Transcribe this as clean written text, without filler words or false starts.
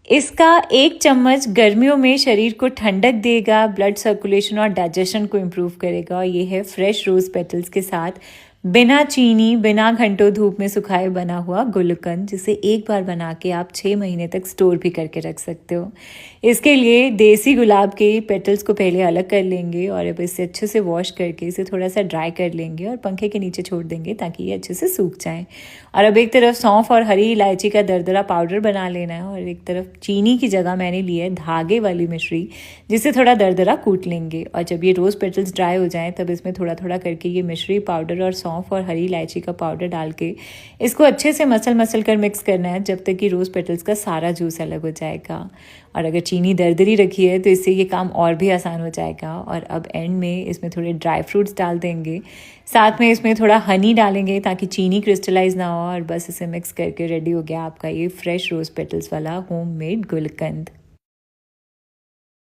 इसका 1 चम्मच गर्मियों में शरीर को ठंडक देगा, ब्लड सर्कुलेशन और डाइजेशन को इम्प्रूव करेगा। और ये है फ्रेश रोज़ पेटल्स के साथ बिना चीनी, बिना घंटों धूप में सुखाए बना हुआ गुलकंद, जिसे एक बार बना के आप 6 महीने तक स्टोर भी करके रख सकते हो। इसके लिए देसी गुलाब के पेटल्स को पहले अलग कर लेंगे और अब इसे अच्छे से वॉश करके इसे थोड़ा सा ड्राई कर लेंगे और पंखे के नीचे छोड़ देंगे ताकि ये अच्छे से सूख जाएं। और अब एक तरफ सौंफ और हरी इलायची का दरदरा पाउडर बना लेना है और एक तरफ चीनी की जगह मैंने ली है धागे वाली मिश्री, जिसे थोड़ा दरदरा कूट लेंगे। और जब ये रोज़ पेटल्स ड्राई हो जाएं तब इसमें थोड़ा थोड़ा करके ये मिश्री पाउडर और सौंफ और हरी इलायची का पाउडर डाल के इसको अच्छे से मसल कर मिक्स करना है जब तक कि रोज़ पेटल्स का सारा जूस अलग हो जाएगा। और अगर चीनी दरदरी रखी है तो इससे ये काम और भी आसान हो जाएगा। और अब एंड में इसमें थोड़े ड्राई फ्रूट्स डाल देंगे, साथ में इसमें थोड़ा हनी डालेंगे ताकि चीनी क्रिस्टलाइज ना हो। और बस इसे मिक्स करके रेडी हो गया आपका ये फ्रेश रोज़ पेटल्स वाला होममेड गुलकंद।